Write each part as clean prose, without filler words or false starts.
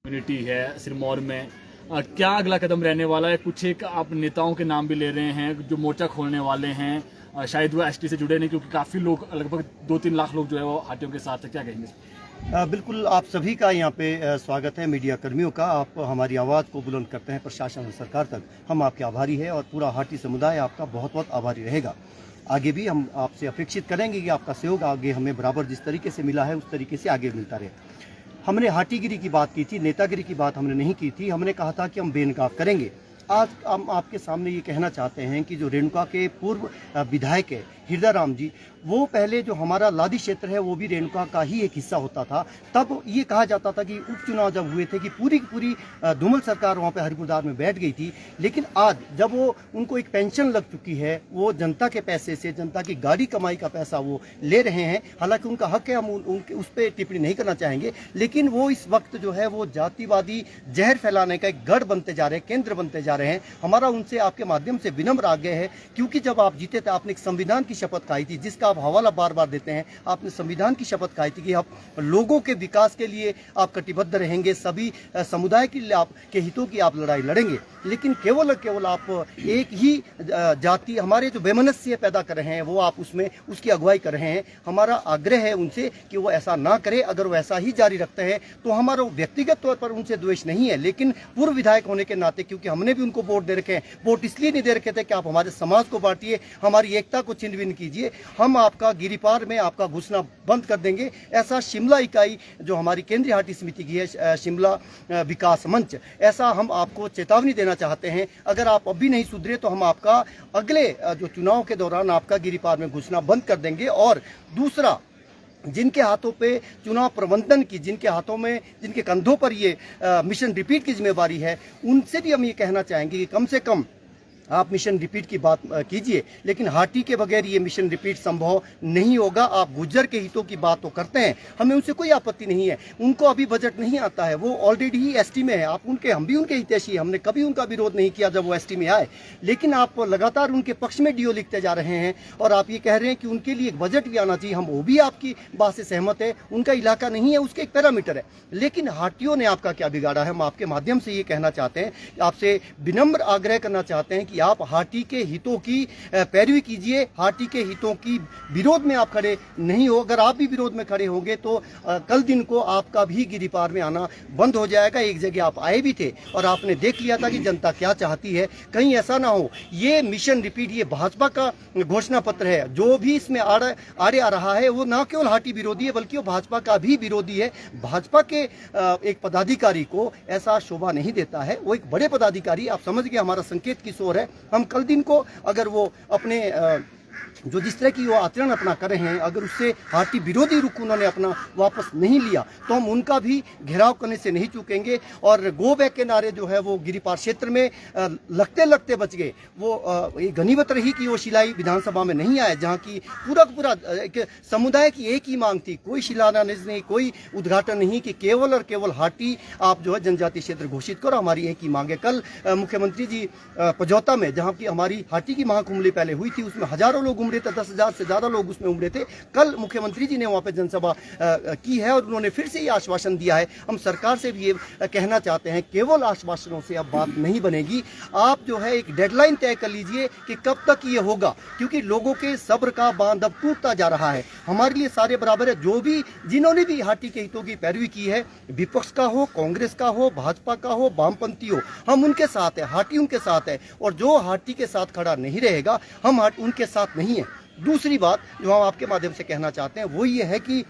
Community है सिरमौर में, क्या अगला कदम रहने वाला है? कुछ एक आप नेताओं के नाम भी ले रहे हैं जो मोर्चा खोलने वाले हैं, शायद वो एसटी से जुड़े नहीं, क्योंकि काफ़ी लोग लगभग 2-3 लाख लोग जो है वो हाथियों के साथ है। क्या कहेंगे? बिल्कुल, आप सभी का यहाँ पे स्वागत है, मीडिया कर्मियों का। आप हमारी आवाज़ को बुलंद करते हैं प्रशासन और सरकार तक। हम आपके आभारी हैं और पूरा हाटी समुदाय आपका बहुत बहुत आभारी रहेगा। आगे भी हम आपसे अपेक्षित करेंगे कि आपका सहयोग आगे हमें बराबर जिस तरीके से मिला है उस तरीके से आगे मिलता रहे। हमने हाटीगिरी की बात की थी, नेतागिरी की बात हमने नहीं की थी। हमने कहा था कि हम बेनकाब करेंगे। आज हम आपके सामने ये कहना चाहते हैं कि जो रेणुका के पूर्व विधायक है हृदय राम जी, वो पहले जो हमारा लादी क्षेत्र है वो भी रेणुका का ही एक हिस्सा होता था। तब ये कहा जाता था कि उपचुनाव जब हुए थे कि पूरी की पूरी धूमल सरकार वहाँ पे हरिपुरदार में बैठ गई थी। लेकिन आज जब वो उनको एक पेंशन लग चुकी है, वो जनता के पैसे से, जनता की गाड़ी कमाई का पैसा वो ले रहे हैं। हालांकि उनका हक है, हम उनके उस पर टिप्पणी नहीं करना चाहेंगे, लेकिन वो इस वक्त जो है वो जातिवादी जहर फैलाने का एक गढ़ बनते जा रहे हैं, केंद्र बनते जा रहे हैं। हमारा उनसे आपके माध्यम से विनम्र आग्रह है, क्योंकि जब आप जीते थे आपने एक संविधान की शपथ खाई थी, जिसका आप हवाला बार बार देते हैं। आपने संविधान की शपथ खाई थी कि आप लोगों के विकास के लिए आप कटिबद्ध रहेंगे, सभी समुदाय के लिए आपके हितों की आप लड़ाई लड़ेंगे। लेकिन केवल आप एक ही जाति, हमारे जो बेमनस्य पैदा कर रहे हैं वो आप उसमें उसकी अगुवाई कर रहे हैं। हमारा आग्रह है उनसे कि वो ऐसा ना करे। अगर वो ऐसा ही जारी रखते हैं तो हमारा व्यक्तिगत तौर पर उनसे द्वेष नहीं है, लेकिन पूर्व विधायक होने के नाते, क्योंकि हमने भी उनको वोट दे रखे हैं, वोट इसलिए नहीं दे रखे थे कि आप हमारे समाज को बांटिए, हमारी एकता को छिन्न-भिन्न कीजिए। हम आपका गिरिपार में आपका घुसना बंद कर देंगे। ऐसा शिमला इकाई जो हमारी केंद्रीय हाटी समिति की है, शिमला विकास मंच, ऐसा हम आपको चेतावनी देना चाहते हैं। अगर आप अभी नहीं सुधरे तो हम आपका अगले जो चुनाव के दौरान आपका गिरिपार में घुसना बंद कर देंगे। और दूसरा, जिनके हाथों पे चुनाव प्रबंधन की, जिनके हाथों में, जिनके कंधों पर ये मिशन रिपीट की जिम्मेवारी है, उनसे भी हम ये कहना चाहेंगे कि कम से कम आप मिशन रिपीट की बात कीजिए। लेकिन हाटी के बगैर ये मिशन रिपीट संभव नहीं होगा। आप गुज्जर के हितों की बात तो करते हैं, हमें उनसे कोई आपत्ति नहीं है। उनको अभी बजट नहीं आता है, वो ऑलरेडी ही एसटी में है। आप उनके, हम भी उनके हितैषी, हमने कभी उनका विरोध नहीं किया जब वो एसटी में आए। लेकिन आप लगातार उनके पक्ष में डीओ लिखते जा रहे हैं और आप ये कह रहे हैं कि उनके लिए एक बजट भी आना चाहिए। हम वो भी आपकी बात से सहमत है, उनका इलाका नहीं है, उसके एक पैरामीटर है। लेकिन हाटियों ने आपका क्या बिगाड़ा है? हम आपके माध्यम से ये कहना चाहते हैं, आपसे विनम्र आग्रह करना चाहते हैं कि आप हाटी के हितों की पैरवी कीजिए। हाटी के हितों की विरोध में आप खड़े नहीं हो। अगर आप भी विरोध में खड़े होंगे तो कल दिन को आपका भी गिरिपार में आना बंद हो जाएगा। एक जगह आप आए भी थे और आपने देख लिया था कि जनता क्या चाहती है। कहीं ऐसा ना हो ये मिशन रिपीट, ये भाजपा का घोषणा पत्र है, जो भी इसमें आड़े आ रहा है वो ना केवल हाटी विरोधी है बल्कि वो भाजपा का भी विरोधी है। भाजपा के एक पदाधिकारी को ऐसा शोभा नहीं देता है। वो एक बड़े पदाधिकारी, आप समझ गए हमारा संकेत किस ओर है। हम कल दिन को अगर वो अपने जो जिस तरह की वो आचरण अपना कर रहे हैं, अगर उससे हाटी विरोधी रुख उन्होंने अपना वापस नहीं लिया तो हम उनका भी घेराव करने से नहीं चूकेंगे। और गो बैक के नारे जो है वो गिरिपार क्षेत्र में लगते लगते बच गए। वो ये गनीमत रही कि वो शिलाई विधानसभा में नहीं आए, जहाँ की पूरा एक समुदाय की एक ही मांग थी, कोई शिलान्यास नहीं, कोई उद्घाटन नहीं, कि केवल और केवल हाटी आप जो है जनजातीय क्षेत्र घोषित करो, हमारी एक ही मांग है। कल मुख्यमंत्री जी पजौता में, जहाँ की हमारी हाटी की महाकुंभली पहले हुई थी, उसमें हजारों लोग उमड़े थे, 10,000 से ज्यादा लोग उसमें उमड़े थे। कल मुख्यमंत्री जी ने वहां पे जनसभा की है और उन्होंने फिर से ये आश्वासन दिया है। हम सरकार से भी ये कहना चाहते हैं, केवल आश्वासनों से अब बात नहीं बनेगी। आप जो है एक डेडलाइन तय कर लीजिए कि कब तक ये होगा, क्योंकि लोगों के सब्र का बांध अब टूटता जा रहा है। हमारे लिए सारे बराबर है। जो भी, जिन्होंने भी हाटी के हितों की पैरवी की है, विपक्ष का हो, कांग्रेस का हो, भाजपा का हो, वामपंथी हो, हम उनके साथ है, हाटी उनके साथ है। और जो हाटी के साथ खड़ा नहीं रहेगा, हम उनके साथ नहीं है। दूसरी बात जो हम आपके माध्यम से कहना चाहते हैं वो ये है कि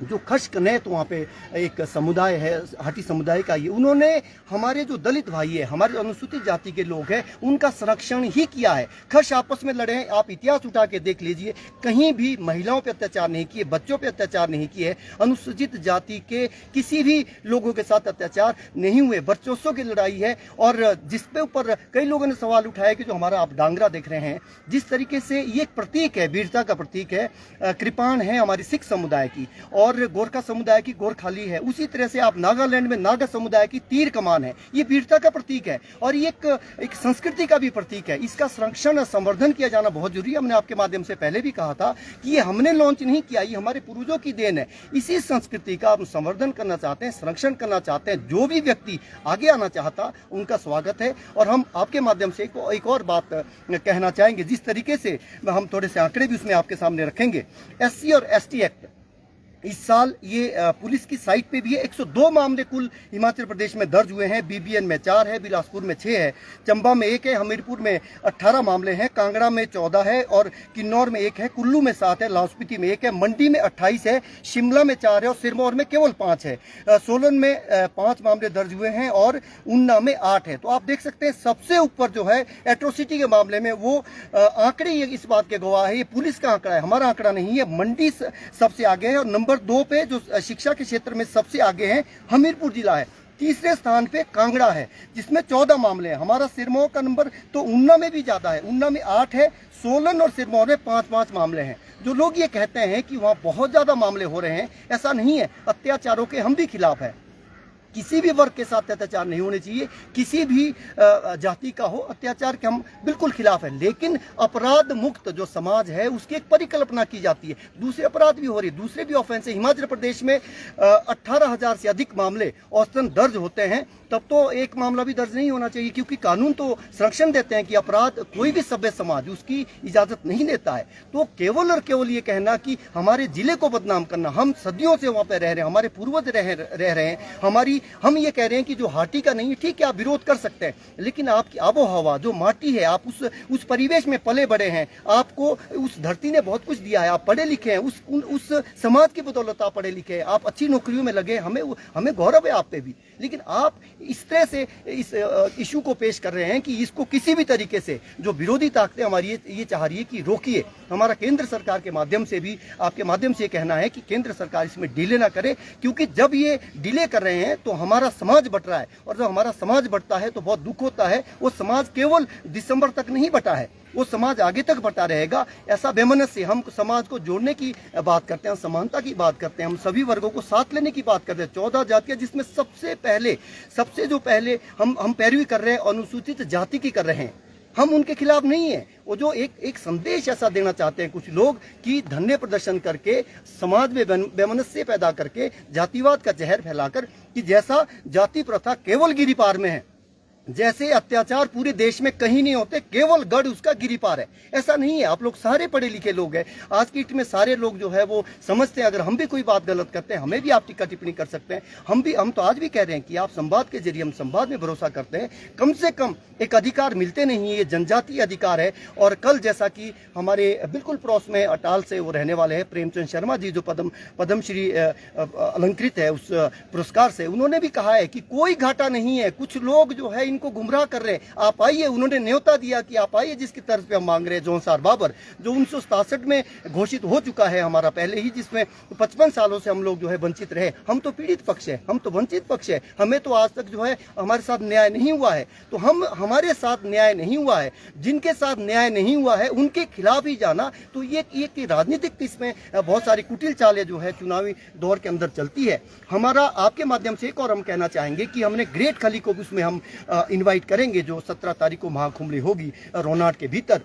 जो खश्क नेत वहाँ पे एक समुदाय है, हाटी समुदाय का, ये उन्होंने हमारे जो दलित भाई है, हमारे अनुसूचित जाति के लोग हैं, उनका संरक्षण ही किया है। खश आपस में लड़े हैं। आप इतिहास उठा के देख लीजिए, कहीं भी महिलाओं पे अत्याचार नहीं किए, बच्चों पे अत्याचार नहीं किए, अनुसूचित जाति के किसी भी लोगों के साथ अत्याचार नहीं हुए। वर्चस्व की लड़ाई है। और जिसपे ऊपर कई लोगों ने सवाल उठाया कि जो हमारा आप डांगरा देख रहे हैं, जिस तरीके से ये एक प्रतीक है, वीरता का प्रतीक है, कृपाण है हमारी सिख समुदाय की। और और गोरखा समुदाय की गोरखाली है, उसी तरह से आप नागालैंड में नागा समुदाय की तीर कमान है। ये वीरता का प्रतीक है और ये एक संस्कृति का भी प्रतीक है। इसका संरक्षण और संवर्धन किया जाना बहुत जरूरी है। हमने आपके माध्यम से पहले भी कहा था कि ये हमने लॉन्च नहीं किया, ये हमारे पूर्वजों की देन है। इसी संस्कृति का हम संवर्धन करना चाहते हैं, संरक्षण करना चाहते हैं। जो भी व्यक्ति आगे आना चाहता उनका स्वागत है। और हम आपके माध्यम से एक और बात कहना चाहेंगे, जिस तरीके से हम थोड़े से आंकड़े भी उसमें आपके सामने रखेंगे। SC और ST एक्ट इस साल ये पुलिस की साइट पे भी है। 102 मामले कुल हिमाचल प्रदेश में दर्ज हुए हैं। BBN में 4 है, बिलासपुर में 6 है, चंबा में 1 है, हमीरपुर में 18 मामले हैं, कांगड़ा में 14 है और किन्नौर में 1 है, कुल्लू में 7 है, लाहौल स्पीति में 1 है, मंडी में 28 है, शिमला में 4 है और सिरमौर में केवल 5 है। सोलन में 5 मामले दर्ज हुए हैं और ऊना में 8 है। तो आप देख सकते हैं सबसे ऊपर जो है एट्रोसिटी के मामले में वो आंकड़े इस बात के गवाह है। ये पुलिस का आंकड़ा है, हमारा आंकड़ा नहीं है। मंडी सबसे आगे है और नंबर 2 पे जो शिक्षा के क्षेत्र में सबसे आगे है हमीरपुर जिला है। तीसरे स्थान पे कांगड़ा है जिसमें 14 मामले हैं। हमारा सिरमौर का नंबर तो ऊना में भी ज्यादा है, ऊना में 8 है, सोलन और सिरमौर में 5-5 मामले हैं। जो लोग ये कहते हैं कि वहाँ बहुत ज्यादा मामले हो रहे हैं, ऐसा नहीं है। अत्याचारों के हम भी खिलाफ है। किसी भी वर्ग के साथ अत्याचार नहीं होने चाहिए, किसी भी जाति का हो, अत्याचार के हम बिल्कुल खिलाफ है। लेकिन अपराध मुक्त जो समाज है उसकी एक परिकल्पना की जाती है। दूसरे अपराध भी हो रही है, दूसरे भी ऑफेंस है। हिमाचल प्रदेश में 18,000 से अधिक मामले औसतन दर्ज होते हैं। तब तो एक मामला भी दर्ज नहीं होना चाहिए, क्योंकि कानून तो संरक्षण देते हैं कि अपराध कोई भी सभ्य समाज उसकी इजाजत नहीं देता है। तो केवल और केवल ये कहना कि हमारे जिले को बदनाम करना, हम सदियों से वहां पर रह रहे हैं, हमारे पूर्वज रह रहे हैं, हम ये कह रहे हैं कि जो हाटी का नहीं है, ठीक है आप विरोध कर सकते हैं, लेकिन आपकी आबो हवा जो माटी है, आप उस परिवेश में पले बड़े हैं, आपको उस धरती ने बहुत कुछ दिया है, आप पढ़े लिखे हैं, उस समाज की बदौलत आप पढ़े लिखे हैं, आप अच्छी नौकरियों में लगे, हमें गौरव है आप पे भी। लेकिन आप इस तरह से इस इशू को पेश कर रहे हैं कि इसको किसी भी तरीके से जो विरोधी ताकतें हमारी ये चाह रही है कि रोकिए। हमारा केंद्र सरकार के माध्यम से भी, आपके माध्यम से ये कहना है कि केंद्र सरकार इसमें डिले ना करे, क्योंकि जब ये डिले कर रहे हैं तो हमारा समाज बट रहा है, और जब हमारा समाज बढ़ता है तो बहुत दुख होता है। वो समाज केवल दिसंबर तक नहीं बटा है, वो समाज आगे तक बढ़ता रहेगा। ऐसा बेमनस से हम समाज को जोड़ने की बात करते हैं, समानता की बात करते हैं, हम सभी वर्गों को साथ लेने की बात करते हैं। 14 जातियां, जिसमें सबसे पहले हम पैरवी कर रहे हैं अनुसूचित जाति की कर रहे हैं। हम उनके खिलाफ नहीं है। वो जो एक संदेश ऐसा देना चाहते हैं कुछ लोग कि धरने प्रदर्शन करके, समाज में बेमनस्य पैदा करके, जातिवाद का जहर फैलाकर, कि जैसा जाति प्रथा केवल गिरिपार में है, जैसे अत्याचार पूरे देश में कहीं नहीं होते, केवल गढ़ उसका गिरिपार है। ऐसा नहीं है। आप लोग सारे पढ़े लिखे लोग हैं, आज की डेट में सारे लोग जो है वो समझते हैं। अगर हम भी कोई बात गलत करते हैं, हमें भी आप टीका टिप्पणी कर सकते हैं। हम तो आज भी कह रहे हैं कि आप संवाद के जरिए, हम संवाद में भरोसा करते हैं। कम से कम एक अधिकार मिलते नहीं है, ये जनजातीय अधिकार है। और कल जैसा कि हमारे बिल्कुल पड़ोस में अटाल से वो रहने वाले हैं प्रेमचंद शर्मा जी, जो पद्मश्री अलंकृत है उस पुरस्कार से, उन्होंने भी कहा है कि कोई घाटा नहीं है। कुछ लोग जो है इनको गुमराह कर रहे हैं, आप आइए। उन्होंने न्योता दिया कि आप आइए, जिसकी तर्ज पे हम मांग रहे हैं जौनसार बाबर, जो 1967 में घोषित हो चुका है हमारा पहले ही, जिसमें 55 सालों से हम लोग जो है वंचित रहे। हम तो पीड़ित पक्ष है, हम तो वंचित पक्ष है, हमें तो आज तक जो है हमारे साथ न्याय नहीं हुआ है। तो हमारे साथ न्याय नहीं हुआ है, जिनके साथ न्याय नहीं हुआ है उनके खिलाफ ही जाना, तो ये राजनीतिक इसमें बहुत सारी कुटिल चालें जो है चुनावी दौर के अंदर चलती है। हमारा आपके माध्यम से एक और हम कहना चाहेंगे कि हमने ग्रेट खली को भी उसमें हम इनवाइट करेंगे, जो 17 तारीख को महाकुंभली होगी रोनाट के भीतर,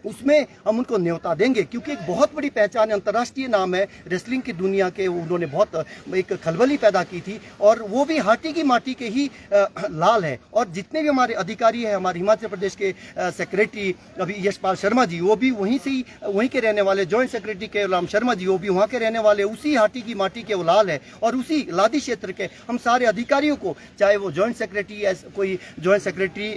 उसमें हम उनको न्योता देंगे, क्योंकि एक बहुत बड़ी पहचान, अंतर्राष्ट्रीय नाम है रेसलिंग की दुनिया के। उन्होंने बहुत एक खलबली पैदा की थी, और वो भी हाटी की माटी के ही लाल है। और जितने भी हमारे अधिकारी हैं, हमारे हिमाचल प्रदेश के सेक्रेटरी अभी यशपाल शर्मा जी, वो भी वहीं के रहने वाले, जॉइंट सेक्रेटरी के राम शर्मा जी, वो भी वहाँ के रहने वाले, उसी हाटी की माटी के वो लाल है। और उसी लादी क्षेत्र के हम सारे अधिकारियों को, चाहे वो जॉइंट सेक्रेटरी या कोई जॉइंट सेक्रेटरी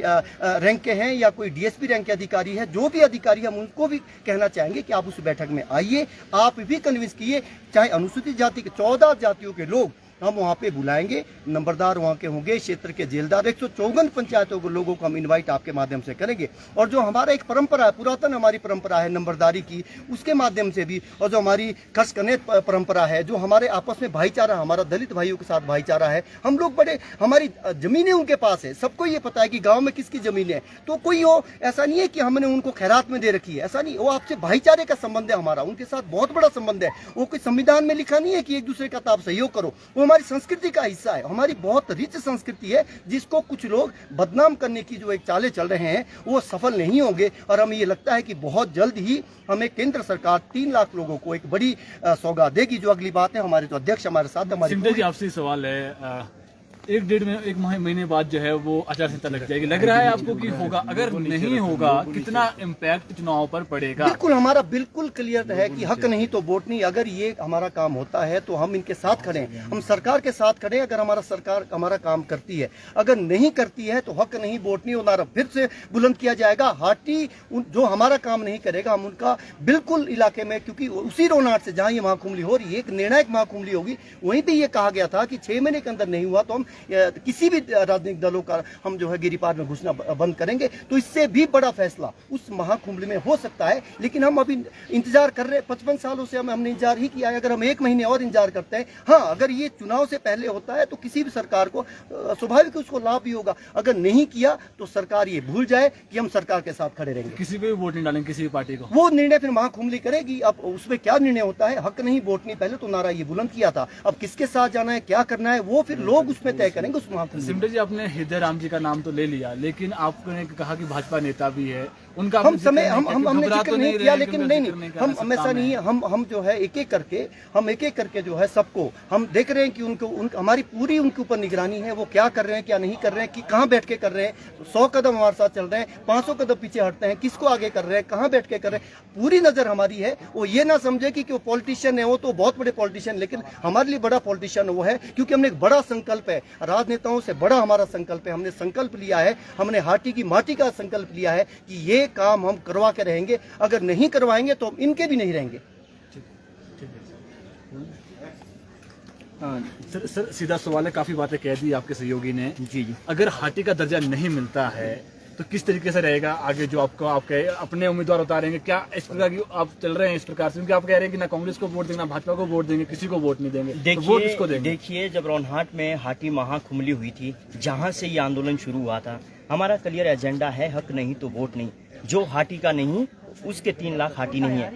रैंक के हैं या कोई DSP रैंक के अधिकारी है, जो भी अधिकारी, हम उनको भी कहना चाहेंगे कि आप उस बैठक में आइए, आप भी कन्विंस किए। चाहे अनुसूचित जाति के 14 जातियों के लोग हम वहाँ पे बुलाएंगे, नंबरदार वहाँ के होंगे, क्षेत्र के जेलदार, 154 पंचायतों के लोगों को हम इनवाइट आपके माध्यम से करेंगे। और जो हमारा एक परंपरा है, पुरातन हमारी परंपरा है नंबरदारी की, उसके माध्यम से भी, और जो हमारी खस कनेत परंपरा है, जो हमारे आपस में भाईचारा, हमारा दलित भाइयों के साथ भाईचारा है, हम लोग बड़े, हमारी जमीनें उनके पास है, सबको ये पता है कि गाँव में किसकी जमीन है। तो कोई वो ऐसा नहीं है कि हमने उनको खैरात में दे रखी है, ऐसा नहीं। वो आपसे भाईचारे का संबंध है हमारा, उनके साथ बहुत बड़ा संबंध है। वो कोई संविधान में लिखा नहीं है कि एक दूसरे का आप सहयोग करो, वो हमारी संस्कृति का हिस्सा है। हमारी बहुत रिच संस्कृति है, जिसको कुछ लोग बदनाम करने की जो एक चालें चल रहे हैं, वो सफल नहीं होंगे। और हमें ये लगता है कि बहुत जल्द ही हमें केंद्र सरकार 3 लाख लोगों को एक बड़ी सौगात देगी। जो अगली बात है, हमारे जो अध्यक्ष हमारे साथ, हमारे सिमटा जी, आपसे सवाल है, एक महीने बाद जो है वो आचार संहिता लग जाएगी, लग रहा है आपको कि होगा? अगर नहीं होगा, कितना इम्पैक्ट चुनाव पर पड़ेगा? बिल्कुल, हमारा बिल्कुल क्लियर है कि हक नहीं तो वोट नहीं। अगर ये हमारा काम होता है तो हम इनके साथ खड़े हैं, हम सरकार के साथ खड़े हैं। अगर हमारा सरकार हमारा काम करती है, अगर नहीं करती है तो हक नहीं वोट नहीं, नारा फिर से बुलंद किया जाएगा। हाटी जो हमारा काम नहीं करेगा, हम उनका बिल्कुल इलाके में, क्योंकि उसी रोनाट से जहां ये महाकुंभली हो रही है, एक निर्णायक महाकुंभली होगी, वहीं पे ये कहा गया था कि 6 महीने के अंदर नहीं हुआ तो हम किसी भी राजनीतिक दलों का हम जो है गिरिपार में घुसना बंद करेंगे। तो इससे भी बड़ा फैसला उस महाकुंभ में हो सकता है। लेकिन हम अभी इंतजार कर रहे हैं, 55 सालों से हमने इंतजार ही किया है। अगर हम 1 महीने और इंतजार करते हैं, हाँ, अगर ये चुनाव से पहले होता है तो किसी भी सरकार को स्वाभाविक उसको लाभ भी होगा। अगर नहीं किया तो सरकार ये भूल जाए कि हम सरकार के साथ खड़े रहेंगे। किसी पे भी वोट नहीं डालेंगे, किसी भी पार्टी को। वो निर्णय फिर महाकुंभली करेगी। अब उसमें क्या निर्णय होता है, हक नहीं वोट नहीं, पहले तो नारा ये बुलंद किया था। अब किसके साथ जाना है, क्या करना है, वो फिर लोग उसमें तय करेंगे। सिमटा जी, आपने हृदय राम जी का नाम तो ले लिया, लेकिन आपने कहा कि भाजपा नेता भी है, उनका हमने जिक्र नहीं किया, लेकिन नहीं, हम ऐसा नहीं है। हम जो है एक एक करके जो है सबको हम देख रहे हैं कि उनको हमारी पूरी उनके ऊपर निगरानी है। वो क्या कर रहे हैं, क्या नहीं कर रहे हैं, कि कहाँ बैठ के कर रहे हैं। 100 कदम हमारे साथ चल रहे हैं, 500 कदम पीछे हटते हैं, किसको आगे कर रहे हैं, कहाँ बैठ के कर रहे हैं, पूरी नजर हमारी है। वो ये ना समझे कि वो पॉलिटिशियन है, वो तो बहुत बड़े पॉलिटिशियन, लेकिन हमारे लिए बड़ा पॉलिटिशियन वो है, क्योंकि हमने एक बड़ा संकल्प है, राजनेताओं से बड़ा हमारा संकल्प है। हमने संकल्प लिया है, हमने हाटी की माटी का संकल्प लिया है कि ये काम हम करवा के रहेंगे। अगर नहीं करवाएंगे तो हम इनके भी नहीं रहेंगे। सर, सीधा सवाल है, काफी बातें कह दी आपके सहयोगी ने। जी। अगर हाटी का दर्जा नहीं मिलता है तो किस तरीके से रहेगा आगे? जो आपके अपने उम्मीदवार उतारेंगे, क्या इस प्रकार की आप चल रहे हैं इस प्रकार से? क्योंकि आप कह रहे हैं कि ना कांग्रेस को वोट देंगे, ना भाजपा को वोट देंगे, किसी को वोट नहीं देंगे, तो वोट किसको देंगे? देखिए, जब रौनहाट में हाटी महाकुंभली हुई थी, जहां से ये आंदोलन शुरू हुआ था, हमारा क्लियर एजेंडा है, हक नहीं तो वोट नहीं। जो हाटी का नहीं, उसके 3 लाख हाटी नहीं है।